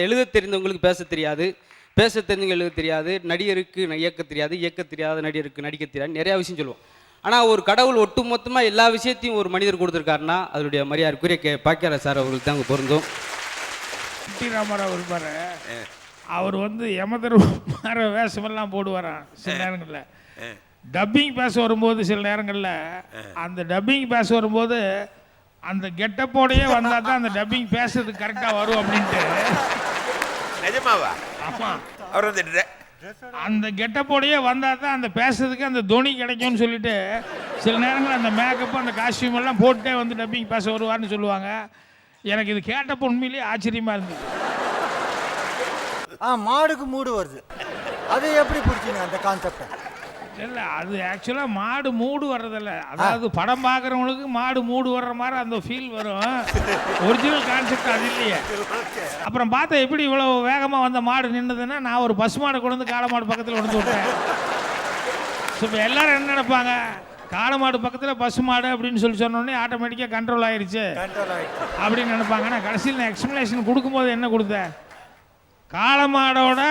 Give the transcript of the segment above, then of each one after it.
எழுத தெரிந்தவங்களுக்கு பேச தெரியாது, பேச தெரிஞ்சவங்க எழுத தெரியாது, நடிகருக்கு இயக்க தெரியாது, இயக்க தெரியாத நடிகருக்கு நடிக்க தெரியாது, நிறையா விஷயம் சொல்லுவோம். ஆனால் ஒரு கடவுள் ஒட்டு மொத்தமாக எல்லா விஷயத்தையும் ஒரு மனிதர் கொடுத்துருக்காருன்னா அதனுடைய மரியாதைக்குரிய பாக்கியராஜ் சார் அவர்களுக்கு தான் பொருந்தும். டி ராமராவ் இருப்பார், அவர் வந்து யமதர்ம வேஷமெல்லாம் போடுவாராம் சில நேரங்களில். டப்பிங் பேச வரும்போது சில நேரங்களில் அந்த டப்பிங் பேச வரும்போது அந்த கெட்டப்போடையே வந்தால் தான் அந்த டப்பிங் பேசுறதுக்கு கரெக்டாக வரும் அப்படின்ட்டு. நிஜமாவா? ஆமாம், அவர் அந்த கெட்டப்போடையே வந்தால் தான் அந்த பேசுறதுக்கு அந்த துணி கிடைக்கும்னு சொல்லிட்டு சில நேரங்களில் அந்த மேக்கப் அந்த காஸ்டியூம் எல்லாம் போட்டே வந்து டப்பிங் பேச வருவார்னு சொல்லுவாங்க. எனக்கு இது கேட்டப்போ உண்மையிலேயே ஆச்சரியமாக இருந்தது. மாடுக்கு மூடு வருது, அது எப்படி பிடிச்சிங்க அந்த கான்செப்டை? இல்லை, அது ஆக்சுவலாக மாடு மூடு வர்றதில்ல. அதாவது படம் பார்க்குறவங்களுக்கு மாடு மூடு வர்ற மாதிரி அந்த ஃபீல் வரும். ஒரிஜினல் கான்செப்ட் அது இல்லையே. அப்புறம் பார்த்தா எப்படி இவ்வளோ வேகமாக வந்த மாடு நின்றுதுன்னா, நான் ஒரு பசு மாடை கொண்டு வந்து காளை மாடு பக்கத்தில் கொண்டு விட்டேன். ஸோ இப்போ எல்லோரும் என்ன நினைப்பாங்க, காளை மாடு பக்கத்தில் பசு மாடு அப்படின்னு சொல்லி சொன்னோடனே ஆட்டோமேட்டிக்காக கண்ட்ரோல் ஆயிடுச்சு அப்படின்னு நினைப்பாங்க. ஆனால் கடைசியில் நான் எக்ஸ்ப்ளனேஷன் கொடுக்கும்போது என்ன கொடுத்தேன், காளை மாடோட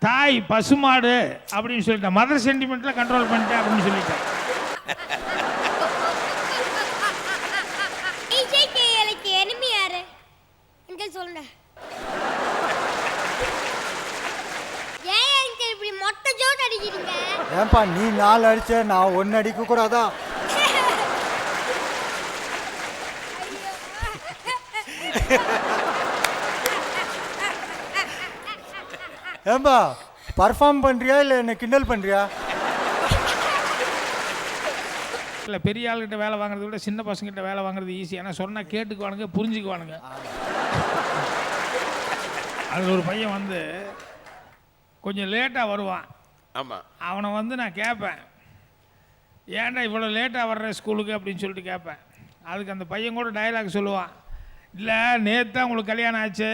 தாய் பசுமாடு அப்படின்னு சொல்லிட்டேன். மதர் சென்டிமெண்ட்ல கண்ட்ரோல் பண்ணிட்டேன் அப்படின்னு சொல்லிட்டேன். ஏன்பா நீ 4 அடிச்ச, நான் 1 அடிக்க கூடாதா? ஏம்பா பர்ஃபார்ம் பண்ணுறியா இல்லை என்ன கிண்டல் பண்ணுறியா? இல்லை, பெரிய ஆளுகிட்ட வேலை வாங்குறத விட சின்ன பசங்கிட்ட வேலை வாங்குறது ஈஸி. ஏன்னா சொன்னால் கேட்டுக்குவானுங்க, புரிஞ்சுக்குவானுங்க. அதில் ஒரு பையன் வந்து கொஞ்சம் லேட்டாக வருவான். ஆமாம், அவனை வந்து நான் கேட்பேன், ஏன்டா இவ்வளோ லேட்டாக வர்ற ஸ்கூலுக்கு அப்படின்னு சொல்லிட்டு கேட்பேன். அதுக்கு அந்த பையன் கூட டயலாக் சொல்லுவான், இல்லை நேற்று தான் உங்களுக்கு கல்யாணம் ஆச்சு,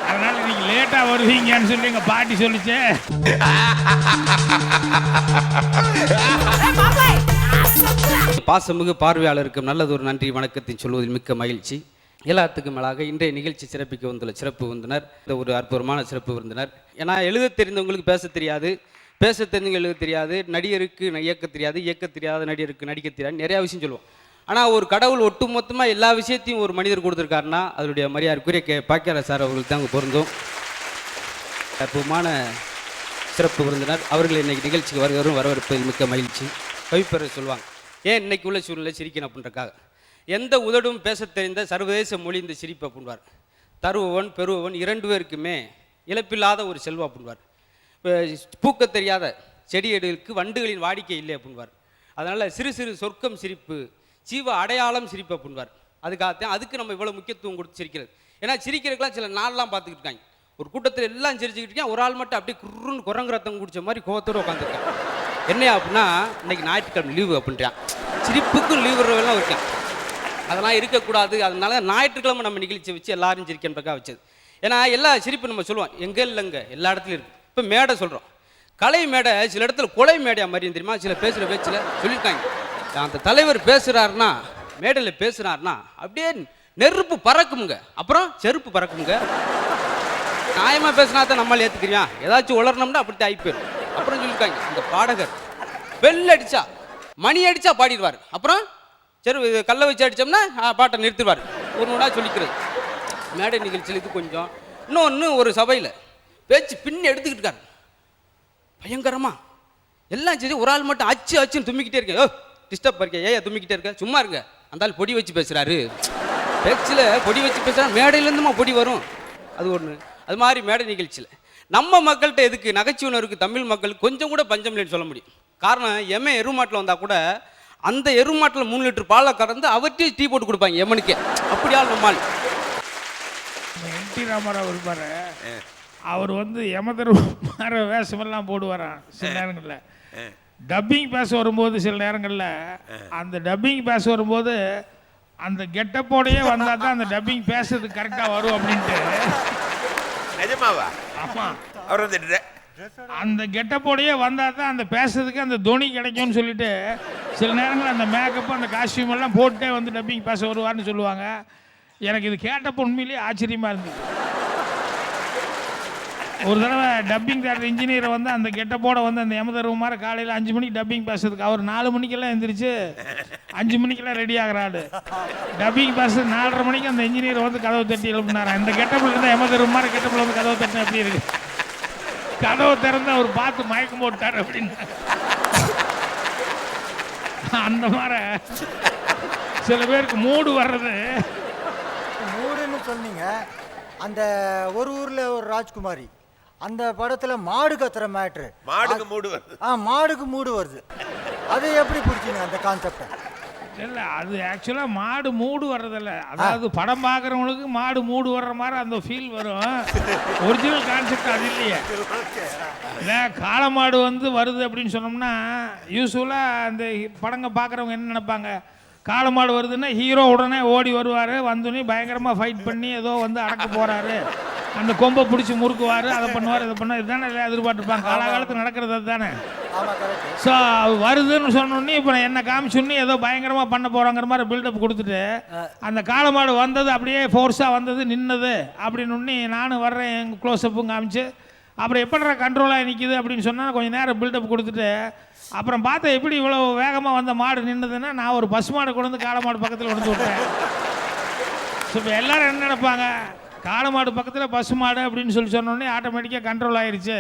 அதனால இன்னைக்கு லேட்டாக வருவீங்கன்னு சொல்லி எங்கள் பாட்டி சொல்லிச்சு. பாசமிகு பார்வையாளருக்கு நல்லது ஒரு நன்றி வணக்கத்தை சொல்வதில் மிக்க மகிழ்ச்சி. எல்லாத்துக்கும் மேலாக இன்றைய நிகழ்ச்சி சிறப்பிக்க வந்துள்ள சிறப்பு விருந்தினர், இந்த ஒரு அற்புதமான சிறப்பு விருந்தினர். ஏன்னா எழுத தெரிந்தவங்களுக்கு பேச தெரியாது, பேச தெரிஞ்சவங்க எழுத தெரியாது, நடிகருக்கு இயக்க தெரியாது, இயக்க தெரியாத நடிகருக்கு நடிக்க தெரியாது, நிறையா விஷயம் சொல்லுவோம். ஆனால் ஒரு கடவுள் ஒட்டு மொத்தமாக எல்லா விஷயத்தையும் ஒரு மனிதர் கொடுத்துருக்காருன்னா அதனுடைய மரியாதைக்குரிய பாக்கியராஜ் சார் அவர்களுக்கு தான் பொருந்தும். அற்புதமான சிறப்பு விருந்தினர் அவர்கள் இன்னைக்கு நிகழ்ச்சிக்கு வருவரும் வரவேற்பதில் மிக்க மகிழ்ச்சி. கவிப்பேரர் சொல்லுவாங்க, ஏன் இன்னைக்கு உள்ள சூழ்நிலை சிரிக்கணும் அப்படின்றக்காக, எந்த உதடும் பேச தெரிந்த சர்வதேச மொழி இந்த சிரிப்பு அப்படின்வார். தருபவன் பெறுபவன் 2 பேருக்குமே இழப்பில்லாத ஒரு செல்வம் அப்படின்வார். பூக்க தெரியாத செடியெடுக்கு வண்டுகளின் வாடிக்கை இல்லை அப்படின்வார். அதனால் சிறு சிறு சொர்க்கம் சிரிப்பு, ஜீவ அடையாளம் சிரிப்பு அப்படின்வார். அதுக்காகத்தான் அதுக்கு நம்ம இவ்வளோ முக்கியத்துவம் கொடுத்து சிரிக்கிறது. ஏன்னா சிரிக்கிறதுக்கெலாம் சில நாள்லாம் பார்த்துக்கிட்டு இருக்காங்க. ஒரு கூட்டத்தில் எல்லாம் சிரிச்சுக்கிட்டு இருக்கேன், ஒரு ஆள் மட்டும் அப்படியே குருன்னு குரங்கு ரத்தம் குடிச்ச மாதிரி கோவத்தோடு உட்காந்துருக்கேன். என்னையா அப்படின்னா, இன்னைக்கு ஞாயிற்றுக்கிழமை லீவு அப்படின்றான். சிரிப்புக்கும் லீவு விடுறவெல்லாம் இருக்கேன். அதெல்லாம் இருக்கக்கூடாது. அதனால ஞாயிற்றுக்கிழமை நம்ம நிகழ்ச்சி வச்சு எல்லாரும் சிரிக்கின்றக்காக வச்சது. ஏன்னா எல்லா சிரிப்பு நம்ம சொல்லுவோம், எங்கே இல்லைங்க எல்லா இடத்துலையும் இருக்குது. இப்போ மேடை சொல்கிறோம், கலை மேடை சில இடத்துல கொலை மேடையா மாதிரி தெரியுமா, சில பேசுகிற பேச்சில் சொல்லியிருக்காங்க. அந்த தலைவர் பேசுகிறாருன்னா, மேடையில் பேசுகிறாருன்னா அப்படியே நெருப்பு பறக்குமுங்க, அப்புறம் செருப்பு பறக்குமுங்க. நியாயமாக பேசினா தான் நம்மளால் ஏற்றுக்கிறியா, ஏதாச்சும் உளரணும்னா அப்படி தான் போயிடும். அப்புறம் சொல்லியிருக்காங்க, இந்த பாடகர் பெல் அடித்தா மணி அடித்தா பாடிடுவார், அப்புறம் சரி கல்லை வச்சு அடித்தோம்னா பாட்டை நிறுத்திடுவார். ஒன்று சொல்லிக்கிறது மேடை நிகழ்ச்சியில். இது கொஞ்சம் இன்னொன்று, ஒரு சபையில் பேச்சு பின்னி எடுத்துக்கிட்டு இருக்காரு பயங்கரமாக, எல்லாம் சரி ஒரு ஆள் மட்டும் அச்சுன்னு தும்மிக்கிட்டே இருக்கேன். டிஸ்டர்ப் இருக்கேன், ஏன் தும்மிக்கிட்டே இருக்க, சும்மா இருங்க. அந்த ஆள் பொடி வச்சு பேசுகிறாரு, பேச்சில் பொடி வச்சு பேசுகிறா, மேடையிலேருந்துமா பொடி வரும். அது ஒன்று. அது மாதிரி மேடை நிகழ்ச்சியில் நம்ம மக்கள்கிட்ட எதுக்கு நகைச்சுவனருக்கு தமிழ் மக்கள் கொஞ்சம் கூட பஞ்சம் இல்லைன்னு சொல்ல முடியும். காரணம், எமன் எருமாட்டில் வந்தால் கூட அந்த எருமாட்டில் 3 லிட்டர் பாலை கறந்து அவர்கிட்டயே டீ போட்டு கொடுப்பாங்க எமனுக்கே. அப்படியால் நம்மால். டி ராமராவ் இருப்பார், அவர் வந்து யமதர்ம வேஷமெல்லாம் போடுவாராம் சில நேரங்களில். டப்பிங் பேச வரும்போது சில நேரங்களில் அந்த டப்பிங் பேச வரும்போது அந்த கெட்டப்போடையே வந்தால் தான் அந்த டப்பிங் பேசுறதுக்கு கரெக்டாக வரும் அப்படின்ட்டு. நிஜமாவா? ஆமாம், அவர் அந்த கெட்டப்போடையே வந்தால் தான் அந்த பேசுறதுக்கு அந்த துணி கிடைக்கும்னு சொல்லிட்டு சில நேரங்களில் அந்த மேக்கப் அந்த காஸ்டியூம் எல்லாம் போட்டே வந்து டப்பிங் பேச வருவார்னு சொல்லுவாங்க. எனக்கு இது கேட்டப்போ உண்மையிலேயே ஆச்சரியமாக இருந்தது. ஒரு தடவை டப்பிங் தேட்டர் இன்ஜினியரை வந்து அந்த கெட்டப்போட வந்து அந்த யமதர்மமார காலையில் 5 மணிக்கு டப்பிங் பேசுறதுக்கு அவர் 4 மணிக்கெல்லாம் எந்திரிச்சு 5 மணிக்கெல்லாம் ரெடி ஆகிறாரு. டப்பிங் பேச 4:30 மணிக்கு அந்த இன்ஜினியர் வந்து கதவை தட்டி எழுப்பினார். இந்த கெட்டப்பில் இருந்தால் யமதர்மமார கெட்டப்பில் வந்து கதவை தட்டினா எப்படி இருக்கு? கதவை திறந்து அவர் பார்த்து மயக்கம் போட்டார் அப்படின்னு. அந்த மாதிரி சில பேருக்கு மூடு வர்றது. மூடுன்னு சொன்னீங்க. அந்த ஒரு ஊர்ல ஒரு ராஜ்குமாரி அந்த படத்துல மாடு கத்துற மேட்ரு. மாடுக்கு மூடு வருது. மாடுக்கு மூடு வருது. அது எப்படி பிடிச்சிங்க அந்த கான்செப்டை? இல்லை, அது ஆக்சுவலாக மாடு மூடு வர்றதில்ல. அதாவது படம் பார்க்குறவங்களுக்கு மாடு மூடு வர்ற மாதிரி அந்த ஃபீல் வரும். ஒரிஜினல் கான்செப்ட் அது இல்லையே. இல்லை, காளை மாடு வந்து வருது அப்படின்னு சொன்னோம்னா யூஸ்வலாக அந்த படங்க பார்க்குறவங்க என்ன நினைப்பாங்க, காளை மாடு வருதுன்னா ஹீரோ உடனே ஓடி வருவார், வந்தோடனே பயங்கரமாக ஃபைட் பண்ணி ஏதோ வந்து அடக்க போகிறாரு, அந்த கொம்பை பிடிச்சி முறுக்குவார், அதை பண்ணுவார், இதை பண்ணுவார், இதுதானே எல்லாம் எதிர்பார்த்துருப்பாங்க. காலகாலத்தில் நடக்கிறது அது தானே. ஸோ வருதுன்னு சொன்னோடனே இப்போ என்ன காமிச்சோன்னே ஏதோ பயங்கரமாக பண்ண போகிறாங்கிற மாதிரி பில்டப் கொடுத்துட்டு அந்த காளை மாடு வந்தது அப்படியே ஃபோர்ஸாக வந்தது நின்னது அப்படின்னு நானும் வர்றேன் எங்கள் க்ளோஸ்அப்பும் காமிச்சு அப்புறம் எப்படிற கண்ட்ரோலாக நிற்கிது அப்படின்னு சொன்னால் கொஞ்சம் நேரம் பில்டப் கொடுத்துட்டு அப்புறம் பார்த்தா எப்படி இவ்வளோ வேகமாக வந்த மாடு நின்றுதுன்னா நான் ஒரு பசு மாடு கொண்டு வந்து காளை மாடு பக்கத்தில் கொண்டு விட்டேன். ஸோ இப்போ எல்லோரும் என்ன நினைப்பாங்க, காளை மாடு பக்கத்தில் பசு மாடு அப்படின்னு சொல்லி சொன்னோடனே ஆட்டோமேட்டிக்காக கண்ட்ரோல் ஆயிடுச்சு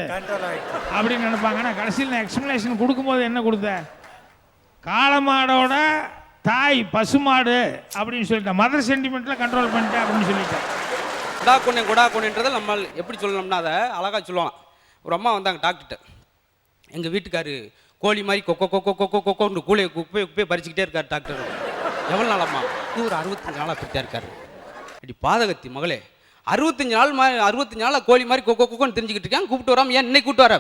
அப்படின்னு நினைப்பாங்க. ஆனால் கடைசியில் நான் எக்ஸ்ப்ளனேஷன் கொடுக்கும்போது என்ன கொடுத்தேன், காளை மாடோட தாய் பசுமாடு அப்படின்னு சொல்லிட்டேன், மதர் சென்டிமெண்ட்டில் கண்ட்ரோல் பண்ணிட்டேன் அப்படின்னு சொல்லிட்டேன். கொடா கொண்டதை நம்ம எப்படி சொல்லணும்னா அதை அழகாக சொல்லுவாங்க. ஒரு அம்மா வந்தாங்க டாக்டர்கிட்ட, எங்கள் வீட்டுக்காரு கோழி மாதிரி கொக்கோ கொக்கோ கொக்கோ கொக்கோன்னு குப்பையை பறிச்சுக்கிட்டே இருக்கார் டாக்டர். எவ்வளோ நாள் அம்மா? இது ஒரு 65 நாளாக அப்படித்தான் இருக்காரு. இப்படி பாதகத்தி மகளே, 65 நாளாக கோழி மாதிரி கொக்கோ கொக்கோன்னு தெரிஞ்சுக்கிட்டு இருக்கேன், கூப்பிட்டு வராமல் ஏன் இன்னைக்கு கூப்பிட்டு வர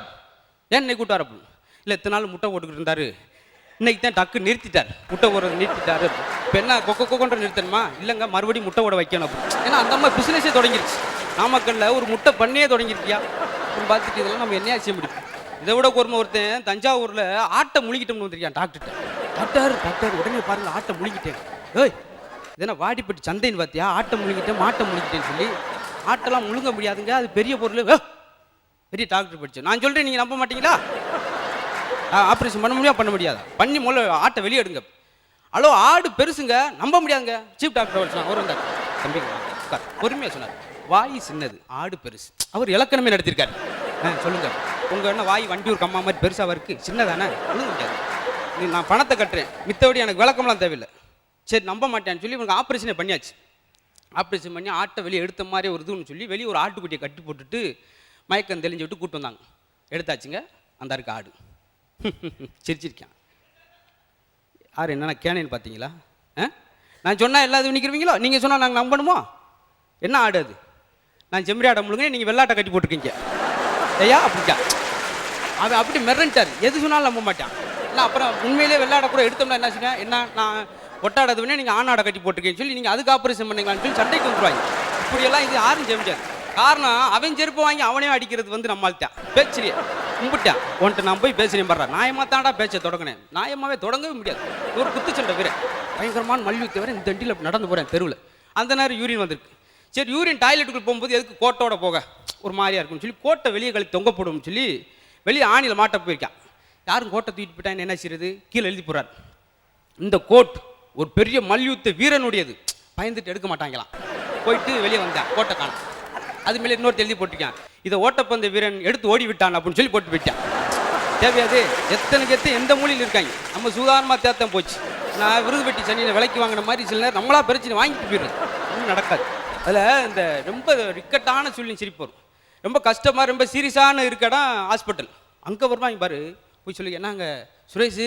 அப்படின்னு. இல்லை, இத்தனை நாள் முட்டை போட்டுக்கிட்டு இருந்தாரு, இன்னைக்கு தான் டக்கு நிறுத்திட்டார், முட்டை போடுறது நிறுத்திட்டாரு. இப்போ என்ன கொக்கோ கொக்கோன்ற நிறுத்தணுமா? இல்லைங்க, மறுபடியும் முட்டை போட வைக்கணும் அப்படின்னு. ஏன்னா அந்த அம்மா பிஸ்னஸே தொடங்கிருச்சு. நாமக்கல்ல ஒரு முட்டை பண்ணியே தொடங்கிருக்கியா அப்படின்னு பார்த்துட்டு இதெல்லாம் நம்ம என்னையா செய்ய முடியும்? இதை விட ஒருத்தன் தஞ்சாவூரில் ஆட்டை முழுகிட்டோம்னு வந்திருக்கான் டாக்டர்கிட்ட. டாக்டர் உடனே பாருங்க, ஆட்டை முழுகிட்டேன். ஏய், இதென்னா வாடிப்பட்டு சந்தைன்னு பார்த்தியா? ஆட்டை முழுங்கிட்டேன், மாட்டை முழுங்கிட்டேன்னு சொல்லி. ஆட்டெல்லாம் முழுங்க முடியாதுங்க, அது பெரிய பொருள். பெரிய டாக்டர் படித்தேன். நான் சொல்கிறேன், நீங்கள் நம்ப மாட்டீங்களா? ஆப்ரேஷன் பண்ண முடியாதா? பண்ணி முதல்ல ஆட்டை வெளியே எடுங்க. ஹலோ, ஆடு பெருசுங்க, நம்ப முடியாதுங்க. சீஃப் டாக்டர் சொன்னாங்க. அவர் வந்தார், தம்பிங்க பொறுமையாக சொன்னார், வாய் சின்னது, ஆடு பெருசு. அவர் இலக்கணமே நடத்திருக்காரு. சொல்லுங்க, உங்கள் என்ன வாய் வண்டி ஒரு கம்மா மாதிரி பெருசாக இருக்குது, சின்னதானே, ஒழுங்க முடியாது. நான் பணத்தை கட்டுறேன், மித்தபடி எனக்கு விளக்கம்லாம் தேவையில்லை. சரி, நம்ப மாட்டேன்னு சொல்லி இவங்க ஆப்ரேஷனே பண்ணியாச்சு. ஆப்ரேஷன் பண்ணி ஆட்டை வெளியே எடுத்த மாதிரி ஒரு இதுன்னு சொல்லி வெளியே ஒரு ஆட்டுக்குட்டியை கட்டி போட்டுட்டு மயக்கம் தெளிஞ்சு விட்டு கூப்பிட்டு வந்தாங்க. எடுத்தாச்சுங்க, அந்த இருக்கு ஆடு. சிரிச்சிருக்கேன். யார் என்னென்ன கேனேன்னு பார்த்தீங்களா? நான் சொன்னால் எல்லா இதுவும் நிற்கிறீங்களோ? நீங்கள் சொன்னால் நாங்கள் நம்பணுமோ? என்ன ஆடு அது? நான் செம்மறி ஆடை முழுங்க, நீங்கள் வெள்ளாட்டை கட்டி போட்டிருக்கீங்க ஐயா அப்படிக்கா. அவன் அப்படி மிரண்டார், எது சொன்னாலும் நம்ப மாட்டான். நான் அப்புறம் உண்மையிலே வெள்ளாடை கூட எடுத்தோம்னா என்ன சொன்னேன், என்ன நான் ஒட்டாடது வேணா நீங்கள் ஆணாடை கட்டி போட்டிருக்கேன்னு சொல்லி நீங்கள் அதுக்கு ஆப்ரேஷன் பண்ணீங்களான்னு சொல்லி சண்டைக்கு வந்துடுவாங்க. இப்படியெல்லாம் இது யாரும் செய்ய முடியாது. காரணம், அவன் செருப்பு வாங்கி அவனே அடிக்கிறது வந்து நம்மள்தான் பேச்சுறியே கும்பிட்டான். உன்ட்டு நான் போய் பேசுறேன் பாடுறா, நியாயமாக தாண்டா பேச்ச தொடங்கினேன். நியாயமாகவே தொடங்கவே முடியாது. ஒரு குத்துச்சண்டை வேற, பயங்கரமான மல்யுத்த வேற. இந்த தண்டியில் நடந்து போகிறேன் தெருவில். அந்த நேரம் யூரின் வந்திருக்கு. சரி, யூரின் டாய்லெட்டுக்கு போகும்போது எதுக்கு கோட்டோட போக, ஒரு மாதிரியா இருக்குன்னு சொல்லி கோட்டை வெளியே கழித்து தொங்க போடும்னு சொல்லி வெளியே ஆணியில் மாட்ட போயிருக்கான். யாரும் கோட்டை தூக்கிட்டு போயிட்டான்னு என்ன செய்யறது, கீழே எழுதி போடுறாரு, இந்த கோட் ஒரு பெரிய மல்யுத்த வீரனுடையது, பயந்துட்டு எடுக்க மாட்டாங்களாம். போயிட்டு வெளியே வந்தான், கோட்டை காணும். அது மேலே இன்னொரு எழுதி போட்டிருக்கான், இதை ஓட்டப்பந்த வீரன் எடுத்து ஓடி விட்டான் அப்படின்னு சொல்லி போட்டு போயிட்டான். தேவையாது, எத்தனைக்கு எந்த மூலையில் இருக்காங்க. நம்ம சுதாரணமாக தேர்த்தான் போச்சு. நான் விருது பெட்டி சனியில் விலைக்கு வாங்கின மாதிரி சில நேரம் நம்மளா பிரச்சனை வாங்கிட்டு போயிடுறது, ஒன்றும் நடக்காது. அதில் இந்த ரொம்ப ரிக்கட்டான சூழ்நிலை சிரிப்பு வரும். ரொம்ப கஷ்டமாக ரொம்ப சீரியஸான இருக்கடா ஹாஸ்பிட்டல். அங்கே வருவாங்க பாரு, போய் சொல்லி, என்னங்க சுரேஷ்,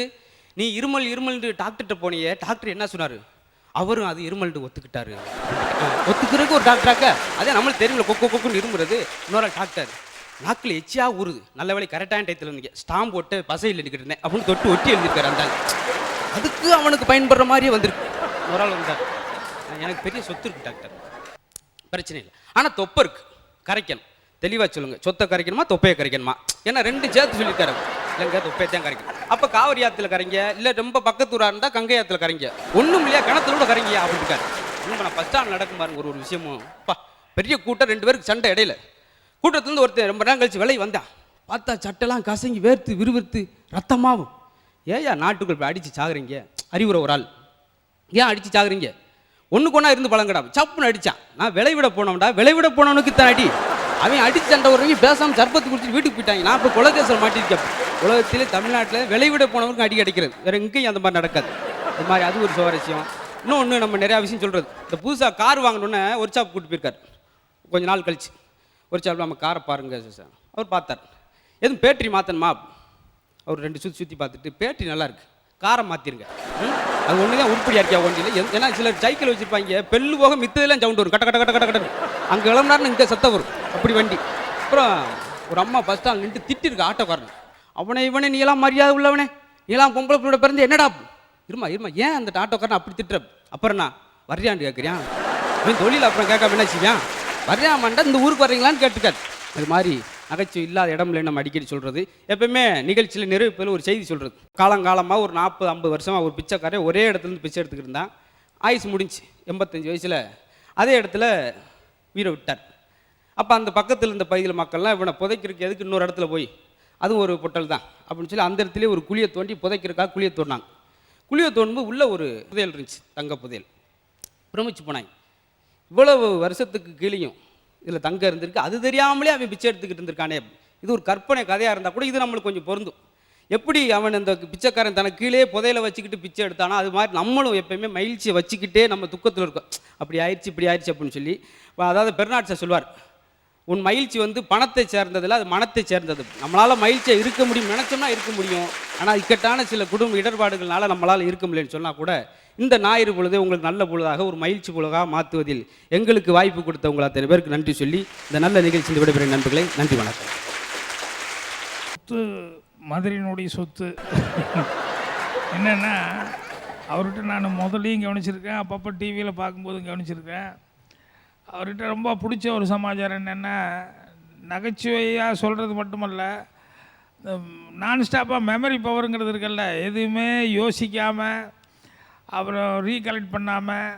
நீ இருமல்னு டாக்டர்கிட்ட போனியே, டாக்டர் என்ன சொன்னார்? அவரும் அது இருமல்னு ஒத்துக்கிட்டாரு. ஒத்துக்கிறதுக்கு ஒரு டாக்டராக்க, அதே நம்மளுக்கு தெரியுங்களா கொக்குன்னு இருமுறது. இன்னொரு டாக்டர், நாக்கில் எச்சியா ஊறுது, நல்ல வேலை கரெக்டான டயத்தில் இருந்தீங்க, ஸ்டாம்ப் போட்டு பசையில் நிற்கிட்டு அப்படின்னு தொட்டு ஒட்டி எழுதியிருக்காரு. அந்த அதுக்கு அவனுக்கு பயன்படுற மாதிரியே வந்திருக்கு. ஒரு ஆள் வந்தார், எனக்கு பெரிய சொத்து இருக்கு டாக்டர், பிரச்சனை இல்லை, ஆனால் தொப்பை இருக்கு, கரைக்கணும். தெளிவாக சொல்லுங்கள், சொத்தை கரைக்கணுமா தொப்பையை கரைக்கணுமா? ஏன்னா ரெண்டு சேர்த்து சொல்லியிருக்காரு. இல்லைங்க, தொப்பையை தான் கரைக்கணும். அப்போ காவிரி ஆற்றுல கரைங்க, இல்லை ரொம்ப பக்கத்தூராக இருந்தால் கங்கை ஆற்றுல கரைங்க, ஒன்றும் இல்லையா கிணத்துல கூட கரைங்க அப்படின்ட்டு. நான் ஃபஸ்ட் ஸ்டாண்ட் நடக்கும் பாருங்க ஒரு விஷயமும், பெரிய கூட்டம், 2 பேருக்கு சண்டை இடையில கூட்டத்துலேருந்து ஒருத்தன் ரொம்ப நேரம் கழிச்சு விலை வந்தான். பார்த்தா சட்டெல்லாம் கசங்கி வேர்த்து விறுவிறுத்து ரத்தமாகும். ஏயா நாட்டுக்குள் போய் அடித்து சாகுறீங்க? அறிவுரை ஒரு ஆள், ஏன் அடித்து சாகுறீங்க? ஒன்றுக்கு ஒன்றா இருந்து பழங்கடா. சப்புன்னு அடித்தான். நான் விளைவிட போனவன்டா, விளைவிட போனவனுக்கு தான் அடி. அவன் அடித்து சண்டை வரவங்க பேசாமல் சர்பத்து குடிச்சிட்டு வீட்டுக்கு போயிட்டாங்க. நான் இப்போ குலதேசம் மாட்டிருக்கேன். உலகத்திலே தமிழ்நாட்டில் விளைவிட போனவனுக்கு அடி கிடைக்கிறது, வேறு எங்கேயும் அந்த மாதிரி நடக்காது. இது மாதிரி அது ஒரு சுவாரஸ்யம். இன்னொன்று நம்ம நிறையா விஷயம் சொல்கிறது. இந்த புதுசாக கார் வாங்கணுன்னே ஒரு ஷாப் கூப்பிட்டு போயிருக்கார். கொஞ்ச நாள் கழிச்சு ஒரு ஷாப்பில் நம்ம காரை பாருங்க சார். அவர் பார்த்தார், எதுவும் பேட்டரி மாற்றணுமா? அவர் 2 சுற்றி பார்த்துட்டு, பேட்டரி நல்லா இருக்கு, காரை மாற்றிருங்க. அது ஒன்று தான் உருப்படியாக இருக்கியா வண்டியில். ஏன்னா சிலர் சைக்கிள் வச்சுருப்பாங்க, பெல்லு போக மித்ததெல்லாம் சவுண்ட் வரும், கட்ட கட்ட கட்ட கட்ட கட்ட. அங்கே கிளம்புனாருன்னு இங்கே சத்தம் வரும், அப்படி வண்டி. அப்புறம் ஒரு அம்மா பஸ் ஸ்டாண்ட் நின்று திட்டிருக்கு ஆட்டோக்காரன். அவனை இவனே நீலாம் மரியாதை உள்ளவனே, நீலாம் பொம்பளை பிள்ளை பிறந்து என்னடா இருமா இருமா, ஏன் அந்த ஆட்டோக்காரன் அப்படி திட்டுற? அப்புறம் நான் வர்றியான்னு கேட்குறியான். அவன் தொழில் அப்புறம் கேட்காம என்ன செய்வான்? வர்றியாமாண்டா இந்த ஊருக்கு வர்றீங்களான்னு கேட்டுக்காது. அது மாதிரி நகைச்சுவை இல்லாத இடம்ல நம்ம அடிக்கடி சொல்கிறது. எப்பவுமே நிகழ்ச்சியில் நிறைவு ஒரு செய்தி சொல்கிறது. காலங்காலமாக ஒரு 40-50 வருஷமாக ஒரு பிச்சைக்காரன் ஒரே இடத்துலேருந்து பிச்சை எடுத்துக்கிட்டு இருந்தான். ஆயுசு முடிஞ்சு 85 வயசில் அதே இடத்துல உயிரை விட்டார். அப்போ அந்த பக்கத்தில் இருந்த பகுதியில் மக்கள்லாம் இவனை புதைக்கிறதுக்கு எதுக்கு இன்னொரு இடத்துல போய், அதுவும் ஒரு பொட்டல் தான் அப்படின்னு சொல்லி அந்த இடத்துல ஒரு குழியை தோண்டி புதைக்கிறக்காக குழியை தோண்டினாங்க. குழியை தோண்டும்போது உள்ள ஒரு புதையல் இருந்துச்சு, தங்க புதையல். பிரமிச்சு போனாங்க. இவ்வளவு வருஷத்துக்கு கீழேயும் இதில் தங்கம் இருந்திருக்கு, அது தெரியாமலே அவன் பிச்சை எடுத்துக்கிட்டு இருந்திருக்கானே. இது ஒரு கற்பனை கதையாக இருந்தால் கூட இது நம்மளுக்கு கொஞ்சம் பொருந்தும். எப்படி அவன் இந்த பிச்சைக்காரன் தனக்கு கீழே புதையலை வச்சுக்கிட்டு பிச்சை எடுத்தானோ அது மாதிரி நம்மளும் எப்பயுமே மகிழ்ச்சியை வச்சுக்கிட்டே நம்ம துக்கத்தில் இருக்கோம். அப்படி ஆயிடுச்சு இப்படி ஆயிடுச்சு அப்படின்னு சொல்லி. அதாவது பெர்னாட் ஷா சொல்வார், உன் மகிழ்ச்சி வந்து பணத்தை சேர்ந்ததில்லை, அது மனத்தை சேர்ந்தது. நம்மளால் மகிழ்ச்சியாக இருக்க முடியும் நினச்சோம்னா இருக்க முடியும். ஆனால் இக்கட்டான சில குடும்ப இடர்பாடுகள்னால நம்மளால் இருக்க முடியலன்னு சொன்னால் கூட இந்த ஞாயிறு பொழுதே உங்களுக்கு நல்ல பொழுதாக ஒரு மகிழ்ச்சி பொழுதாக மாற்றுவதில் எங்களுக்கு வாய்ப்பு கொடுத்த உங்கள் அத்தனை பேருக்கு நன்றி சொல்லி இந்த நல்ல நிகழ்ச்சியில் விடைபெறும் நண்பர்களை நன்றி வணக்கம். சொத்து மதுரையினுடைய சொத்து என்னென்னா, அவர்கிட்ட நான் முதலையும் கவனிச்சிருக்கேன், அப்பப்போ டிவியில் பார்க்கும்போதும் கவனிச்சிருக்கேன். அவர்கிட்ட ரொம்ப பிடிச்ச ஒரு சமாச்சாரம் என்னென்னா, நகைச்சுவையாக சொல்கிறது மட்டுமல்ல, நான்ஸ்டாப்பாக மெமரி பவருங்கிறது இருக்குல்ல, எதுவுமே யோசிக்காமல் அப்புறம் ரீகலெக்ட் பண்ணாமல்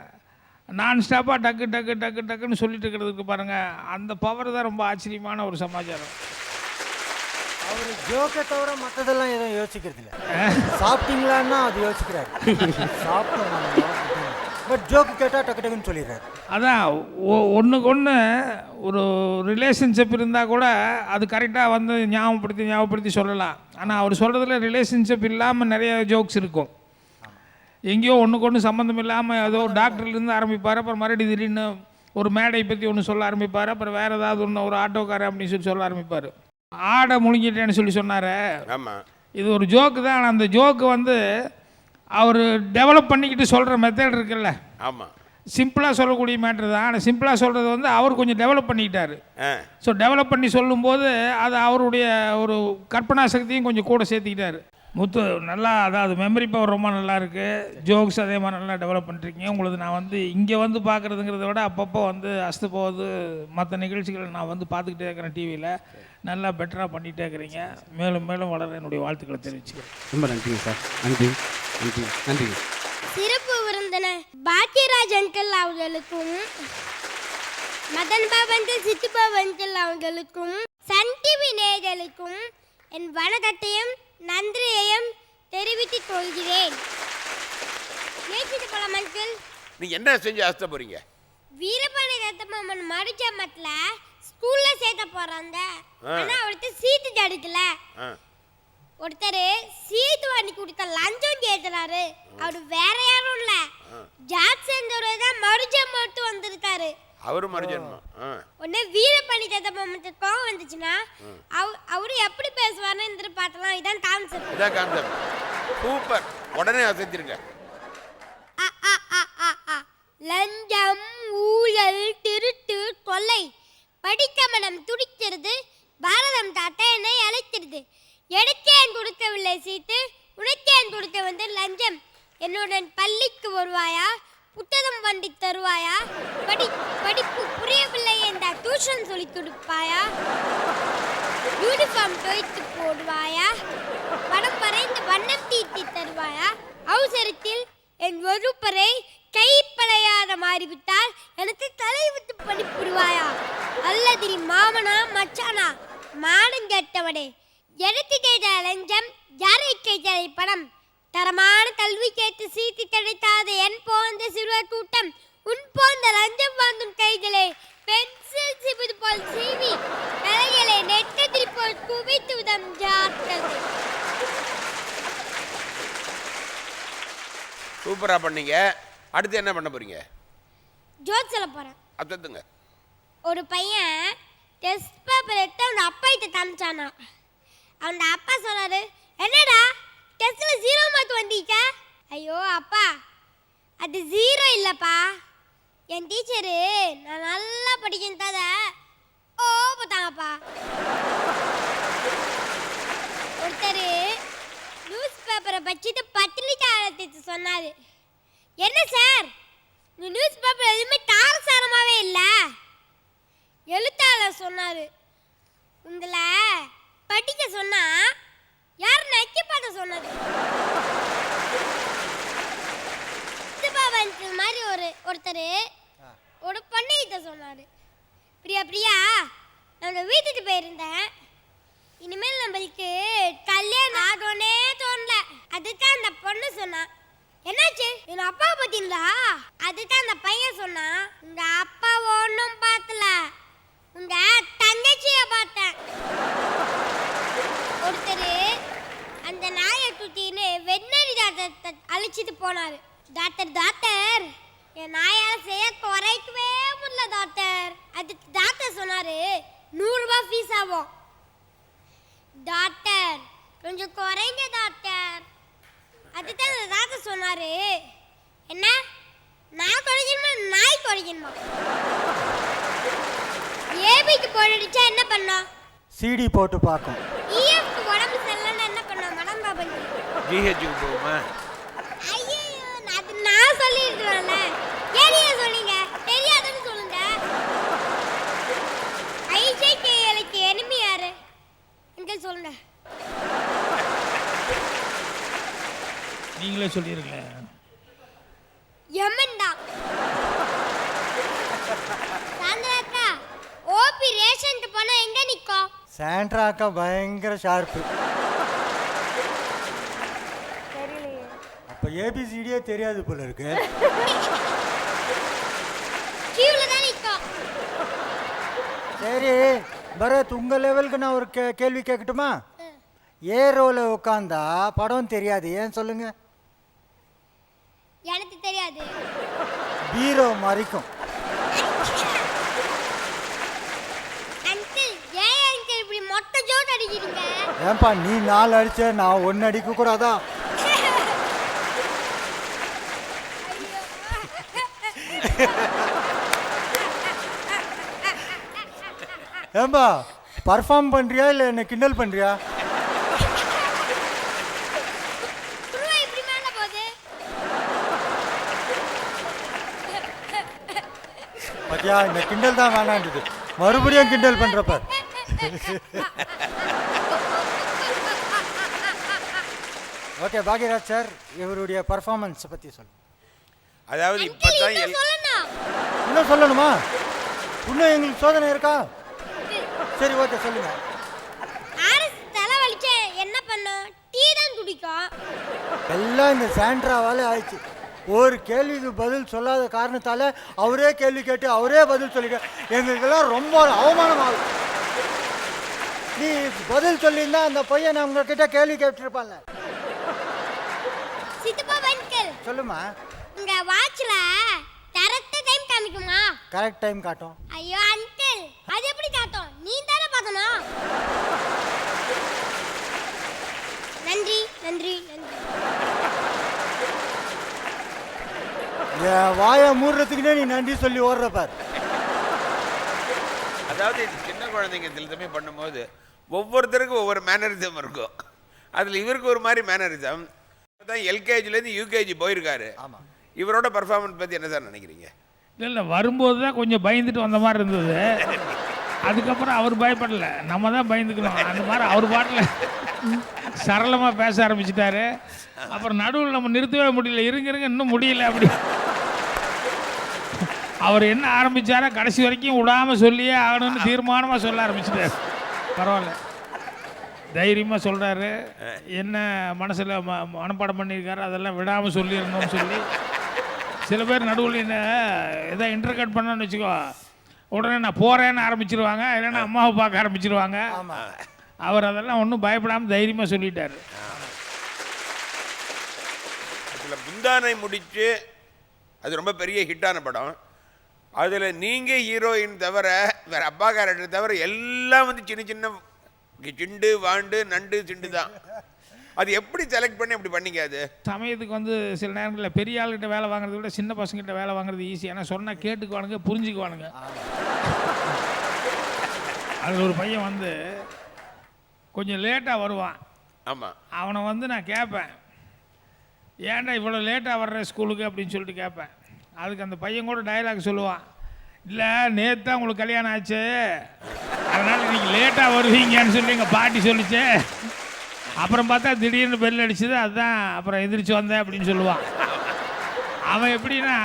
நான்ஸ்டாப்பாக டக்கு டக்கு டக்கு டக்குன்னு சொல்லிட்டு இருக்கிறதுக்கு பாருங்கள், அந்த பவர் தான் ரொம்ப ஆச்சரியமான ஒரு சமாச்சாரம். அவர் ஜோக்கை தவிர மற்றதெல்லாம் எதுவும் யோசிக்கிறது இல்லை. சாப்பிட்டீங்களான்னா அது யோசிக்கிறாரு, சாப்பிட்டோம். பட் ஜோக்கு கேட்டால் டக்கு டக்குன்னு சொல்லிடுறாரு. அதான் ஒன்றுக்கு ஒன்று ஒரு ரிலேஷன்ஷிப் இருந்தால் கூட அது கரெக்டாக வந்து ஞாபகப்படுத்தி சொல்லலாம். ஆனால் அவர் சொல்கிறதுல ரிலேஷன்ஷிப் இல்லாமல் நிறைய ஜோக்ஸ் இருக்கும். எங்கேயோ ஒன்றுக்கு ஒன்று சம்மந்தம் இல்லாமல் ஏதோ டாக்டர்லேருந்து ஆரம்பிப்பார், அப்புறம் மறுபடியும் திடீர்னு ஒரு மேடை பற்றி ஒன்று சொல்ல ஆரம்பிப்பார், அப்புறம் வேறு ஏதாவது ஒன்று ஒரு ஆட்டோக்காரர் அப்படின்னு சொல்லி சொல்ல ஆரம்பிப்பார். ஆடை முழுங்கிட்டேன்னு சொல்லி சொன்னார். ஆமாம், இது ஒரு ஜோக்கு தான். ஆனால் அந்த ஜோக்கு வந்து அவர் டெவலப் பண்ணிக்கிட்டு சொல்கிற மெத்தட் இருக்குல்ல, ஆமாம், சிம்பிளாக சொல்லக்கூடிய மேட்ரு தான். ஆனால் சிம்பிளாக சொல்கிறது வந்து அவர் கொஞ்சம் டெவலப் பண்ணிக்கிட்டார். ஸோ டெவலப் பண்ணி சொல்லும்போது அது அவருடைய ஒரு கற்பனா சக்தியும் கொஞ்சம் கூட சேர்த்துக்கிட்டார். முத்து நல்லா, அதாவது மெமரி பவர் ரொம்ப நல்லா இருக்குது, ஜோக்ஸ் அதே மாதிரி நல்லா டெவலப் பண்ணிருக்கீங்க. உங்களுக்கு நான் வந்து இங்கே வந்து பார்க்குறதுங்கிறத விட அப்பப்போ வந்து அஸ்து போகுது மற்ற நிகழ்ச்சிகளை நான் வந்து பார்த்துக்கிட்டே இருக்கிறேன் டிவியில். நல்லா பெட்டராக பண்ணிகிட்டே இருக்கிறீங்க. மேலும் மேலும் வளர என்னுடைய வாழ்த்துக்களை தெரிவிச்சுக்கிறேன். ரொம்ப நன்றிங்க சார். நன்றி நன்றி நன்றி. சிறப்பு விருந்தினர் பாக்கியராஜ் அங்கிள் அவர்களுக்கும், மதன் பாபன்கள் சித்துபாபன்கள் அவர்களுக்கும், சன் டிவி நேயர்களுக்கும் என் வணக்கத்தையும் நன்றியையும் தெரிவித்துக் கொள்கிறேன். அங்கிள், நீங்க என்ன செஞ்சு ஆசை போறீங்க? வீரபாண்டி ரத்தமாமன் மடிச்சமட்ல ஸ்கூல்ல சேர்த்த போறாங்க. ஆனா அவருக்கு சீட்டு கிடைக்கல. ஒருத்தர் சீட்டு வாங்கி கொடுத்த லஞ்சம் கேட்கிறாரு. அவரு வேற யாரும் இல்ல, ஜாக்சன் தான் மறுஜம் மட்டும் வந்திருக்காரு. அவரு மறுஜன்மா. உடனே வீரபாண்டி ரத்தமாமனுக்கு கோவம் வந்துச்சுன்னா அவரு எப்படி பேசுவாருன்னு எதிர்பார்க்கலாம். இதான் கான்செப்ட். இதான் கான்செப்ட். சூப்பர். உடனே அசைச்சிருங்க. லஞ்சம், ஊழல், திருட்டு, கொலை, படிக்க மனம் துடிக்கிறது, பாரதம் தாத்தா என்னை அழைக்கிறது. எடுக்கேன் கொடுக்கவில்லை சீட்டு, உனக்கேன் கொடுக்க வந்து லஞ்சம். என்னுடன் பள்ளிக்கு வருவாயா, புத்தகம் வண்டி தருவாயா, படிப்பு புரியவில்லை என்றால் டியூஷன் சொல்லி கொடுப்பாயா, யூனிஃபார்ம் துவைத்து போடுவாயா, படம் வரைந்து வண்ணம் தீட்டி தருவாயா, அவசரத்தில் என் வகுப்பறை கைப்படையாத மாறிவிட்டால் எனக்கு தலை விட்டு படிப்புடுவாயா, அல்லது மாமா மாமனா மச்சானா மானம் கெட்டவனே எடுத்து கேட்ட லஞ்சம் யாரை கேட்ட பணம் தரமான கல்வி கேட்டு சீட்டு கிடைக்காத என் போன்ற சிறுவர் கூட்டம் உன் போன்ற லஞ்சம் வாங்கும் கைகளே பென்சில் சிபிது போல் சீவி தலைகளை நெட்டத்தில் போல் குவித்து விதம் ஜாத்தது. சூப்பரா பண்ணீங்க. அடுத்து என்ன பண்ண போறீங்க? ஜோக் சொல்ல போறேன். அத்தத்துங்க. ஒரு பையன் டெஸ்ட் பேப்பர் எடுத்து அவன் அப்பா கிட்ட காமிச்சானா. அவன் அப்பா சொன்னாரு, என்னடா டெஸ்ட்ல 0 மார்க் வந்தீங்க? ஐயோ அப்பா, அது 0 இல்லப்பா, என் டீச்சரு நான் நல்லா படிக்கிறத பார்த்தாங்கப்பா. ஒருத்தர் நியூஸ் பேப்பரை படிச்சுட்டு பத்திரிக்கை சொன்னாரு, என்ன சார் இந்த நியூஸ் பேப்பர் எதுவுமே தாரசாரமாவே இல்லை. எழுத்தாளர் சொன்னாரு, உங்களை படிக்க சொன்னா யார் நக்கி பார்த்த சொன்னது. மாதிரி ஒருத்தர் ஒரு பொண்ணுகிட்ட சொன்னாரு, பிரியா பிரியா நம்ம வீட்டுக்கு போயிருந்தேன், இனிமேல் நம்மளுக்கு கல்யாணம் ஆகணும்னே தோணல. அதுக்கு அந்த பொண்ணு சொன்னா, என்னாச்சு என் அப்பா பார்த்தீங்களா? அதுக்கு அந்த பையன் சொன்னா, உங்க அப்பா ஒன்றும் பார்த்தல, உங்க தங்கச்சிய பார்த்தேன். ஒருத்தர் அந்த நாயை தூக்கின்னு வெட்னரி டாக்டர் அழைச்சிட்டு போனாரு. டாக்டர் என் நாயால செய்ய குறைக்கவே முடியல டாக்டர். அதுக்கு டாக்டர் சொன்னாரு, 100 ரூபாய் ஃபீஸ் ஆகும். டாக்டர் கொஞ்சம் குறைங்க டாக்டர். அதுக்கு அந்த டாக்டர் சொன்னாரு, என்ன நான் குறைக்கணுமா நாய் குறைக்கணுமா? ஏபிக்கு போட்டுடுச்சா என்ன பண்ணோம்? சிடி போட்டு பார்க்கும். இஎஃப்க்கு உடம்பு சரியில்லைன்னா என்ன பண்ணோம்? மனம் பாபஞ்சு ஜிஹெச்சுக்கு போகுமா? ஐயோ அது நான் சொல்லிடுறேன்ல, ஏனிய சொன்னீங்க தெரியாதுன்னு சொல்லுங்க. ஐஜேகேஎலுக்கு எனிமி யாரு எங்க சொல்லுங்க. நீங்களே சொல்லிருங்க. யமன்டா. சாந்திராக்கா ஓபி ரேஷன்க்கு போனா எங்க நிக்கும்? சாண்ட்ரா அக்கா பயங்கர ஷார்ப்பு. அப்போ ஏபிசிடியே தெரியாது போல இருக்கு. கியூல தான் நிக்கும். சரி பரத், உங்க லெவலுக்கு நான் ஒரு கேள்வி கேட்கட்டுமா? ஏ ரோல உட்காந்தா படம் தெரியாது, ஏன் சொல்லுங்க? எனக்கு தெரியாது. பீரோ மறிக்கும். அங்கிள் ஏன் அங்கிள் இப்படி மொட்டை ஜோட் அடிக்கிறீங்க? ஏன்பா நீ 4 அடிச்ச, நான் 1 அடிக்க கூடாதா? ஏன்பா பர்ஃபார்ம் பண்றியா இல்லை என்ன கிண்டல் பண்றியா? துருவா இப்படி மேல போகுது. பாத்தியா, இந்த கிண்டல் தான் வேணான்றது, மறுபடியும் கிண்டல் பண்றப்ப. ஓகே பாக்யராஜ் சார், இவருடைய பர்ஃபார்மன்ஸ் பத்தி சொல்லுங்க. அதாவது அங்கிள் இப்பதான் இதை சொல்லணும். இன்னும் சொல்லணுமா? இன்னும் எங்களுக்கு சோதனை இருக்கா? சரி ஓகே சொல்லுங்க. ஆர்எஸ் தலை வலிச்ச என்ன பண்ணும்? டீ தான் குடிக்கும். எல்லாம் இந்த சாண்ட்ராவாலே ஆயிடுச்சு. ஒரு கேள்விக்கு பதில் சொல்லாத காரணத்தால அவரே கேள்வி கேட்டு அவரே பதில் சொல்லிட்டு எங்களுக்கெல்லாம் ரொம்ப அவமானம் ஆகும். நீ பதில் சொல்லியிருந்தா அந்த பையன் நான் உங்ககிட்ட கேள்வி கேட்டுருப்பான்ல. சித்தப்பா அங்கிள் சொல்லுமா. உங்க வாட்ச்ல கரெக்ட் டைம் காமிக்குமா? கரெக்ட் டைம் காட்டும். ஐயோ அங்கிள், அது எப்படி காட்டும்? நீ தானே பார்க்கணும். நன்றி நன்றி நன்றி. என் வாயை மூடுறதுக்குன்னே நீ நன்றி சொல்லி ஓடுற பார். அதாவது இது சின்ன குழந்தைங்க சில சமயம் பண்ணும்போது ஒவ்வொருத்தருக்கும் ஒவ்வொரு மேனரிசம் இருக்கும். அதில் இவருக்கு ஒரு மாதிரி மேனரிசம் தான். எல்கேஜிலேருந்து யூகேஜி போயிருக்காரு. ஆமாம். இவரோட பர்ஃபார்மன்ஸ் பற்றி என்ன சார் நினைக்கிறீங்க? இல்லை வரும்போது தான் கொஞ்சம் பயந்துட்டு வந்த மாதிரி இருந்தது. அதுக்கப்புறம் அவர் பயப்படலை, நம்ம தான் பயந்துக்கணும். அந்த மாதிரி அவர் பாட்டில் சரளமாக பேச ஆரம்பிச்சிட்டாரு. அப்புறம் நடுவில் நம்ம நிறுத்தவே முடியல, இருங்க இன்னும் முடியல அப்படி. அவர் என்ன ஆரம்பிச்சாரோ கடைசி வரைக்கும் விடாமல் சொல்லியே ஆகணும்னு தீர்மானமாக சொல்ல ஆரம்பிச்சிட்டார். பரவாயில்ல, தைரியமாக சொல்கிறாரு. என்ன மனசில் மனப்பாடம் பண்ணியிருக்காரு அதெல்லாம் விடாமல் சொல்லிடணும்னு சொல்லி. சில பேர் நடுவில் என்ன எதாவது இன்டர்கட் பண்ணோன்னு வச்சுக்கோ, உடனே நான் போகிறேன்னு ஆரம்பிச்சிருவாங்க, இல்லைன்னா அம்மாவை பார்க்க ஆரம்பிச்சிருவாங்க. அவர் அதெல்லாம் ஒன்றும் பயப்படாமல் தைரியமாக சொல்லிட்டார். அதில் முந்தானை முடிச்சு அது ரொம்ப பெரிய ஹிட்டான படம். அதில் நீங்கள் ஹீரோயின் தவிர வேறு அப்பா கேரக்டர் தவிர எல்லாம் வந்து சின்ன சின்ன சிண்டு வாண்டு நண்டு சிண்டு தான். அது எப்படி செலக்ட் பண்ணி அப்படி பண்ணிங்க? அது சமயத்துக்கு வந்து சில நேரங்களில் பெரிய ஆளுகிட்ட வேலை வாங்குறத விட சின்ன பசங்கிட்ட வேலை வாங்குறது ஈஸி. ஏன்னா சொன்னால் கேட்டுக்குவானுங்க, புரிஞ்சுக்குவானுங்க. அதில் ஒரு பையன் வந்து கொஞ்சம் லேட்டாக வருவான். ஆமாம். அவனை வந்து நான் கேட்பேன், ஏன்டா இவ்வளோ லேட்டாக வர்ற ஸ்கூலுக்கு அப்படின்னு சொல்லிட்டு கேட்பேன். அதுக்கு அந்த பையன் கூட டயலாக் சொல்லுவான், இல்லை நேற்று தான் உங்களுக்கு கல்யாணம் ஆச்சு, அதனால் இன்றைக்கி லேட்டாக வருவீங்கன்னு சொல்லி எங்கள் பாட்டி சொல்லிச்சு. அப்புறம் பார்த்தா திடீர்னு பெல் அடிச்சுது, அதுதான் அப்புறம் எந்திரிச்சு வந்தேன் அப்படின்னு சொல்லுவான். அவன் எப்படின்னா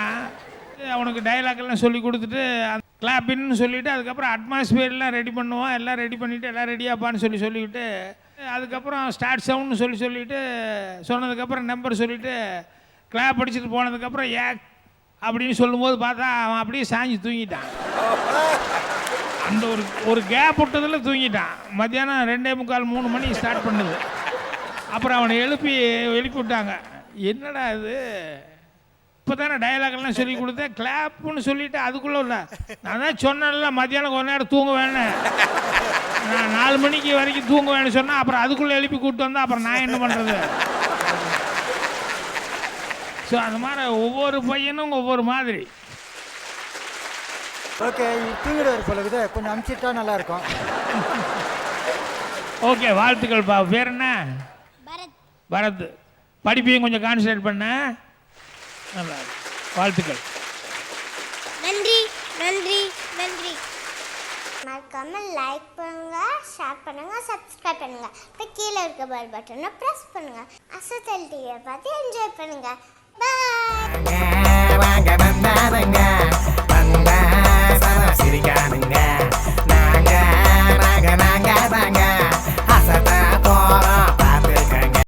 அவனுக்கு டைலாக்லாம் சொல்லி கொடுத்துட்டு கிளாப்பின்னு சொல்லிவிட்டு அதுக்கப்புறம் அட்மாஸ்பியர்லாம் ரெடி பண்ணுவான். எல்லாம் ரெடி பண்ணிவிட்டு எல்லாம் ரெடியாப்பான்னு சொல்லிவிட்டு அதுக்கப்புறம் ஸ்டார்ட் சவுண்ட்னு சொல்லிவிட்டு சொன்னதுக்கப்புறம் நம்பர் சொல்லிவிட்டு கிளாப் அடிச்சுட்டு போனதுக்கப்புறம் அப்படின்னு சொல்லும்போது பார்த்தா அவன் அப்படியே சாஞ்சி தூங்கிட்டான். அந்த ஒரு கேப் விட்டதில் தூங்கிட்டான். மத்தியானம் 2:45 3 மணி ஸ்டார்ட் பண்ணுது. அப்புறம் அவனை எழுப்பி விட்டாங்க. என்னடா இது, இப்போ தானே டைலாக்லாம் சொல்லி கொடுத்தேன், கிளாப்புன்னு சொல்லிவிட்டு அதுக்குள்ளே இல்லை. நான் தான் சொன்னேன்ல மத்தியானம் கொஞ்ச நேரம் தூங்குவேன்னு, நான் 4 மணிக்கு வரைக்கும் தூங்குவேன்னு சொன்னேன். அப்புறம் அதுக்குள்ளே எழுப்பி கூப்பிட்டு வந்தேன், அப்புறம் நான் என்ன பண்ணுறது? ஸோ அந்த மாதிரி ஒவ்வொரு பையனும் ஒவ்வொரு மாதிரி. ஓகே, தூங்கிடுவார் போல இருக்குது, கொஞ்சம் அனுப்பிச்சிட்டா நல்லா இருக்கும். ஓகே, வாழ்த்துக்கள் பா. பேர் என்ன? பரத். பரத். படிப்பையும் கொஞ்சம் கான்சன்ட்ரேட் பண்ண. நல்லா வாழ்த்துக்கள். நன்றி நன்றி நன்றி. மறக்காம லைக் பண்ணுங்க, ஷேர் பண்ணுங்க, சப்ஸ்கிரைப் பண்ணுங்க. இப்போ கீழே இருக்க பெல் பட்டனை ப்ரெஸ் பண்ணுங்க. அசத்தல் டிவியை பார்த்து என்ஜாய் பண்ணுங்க. பாய்.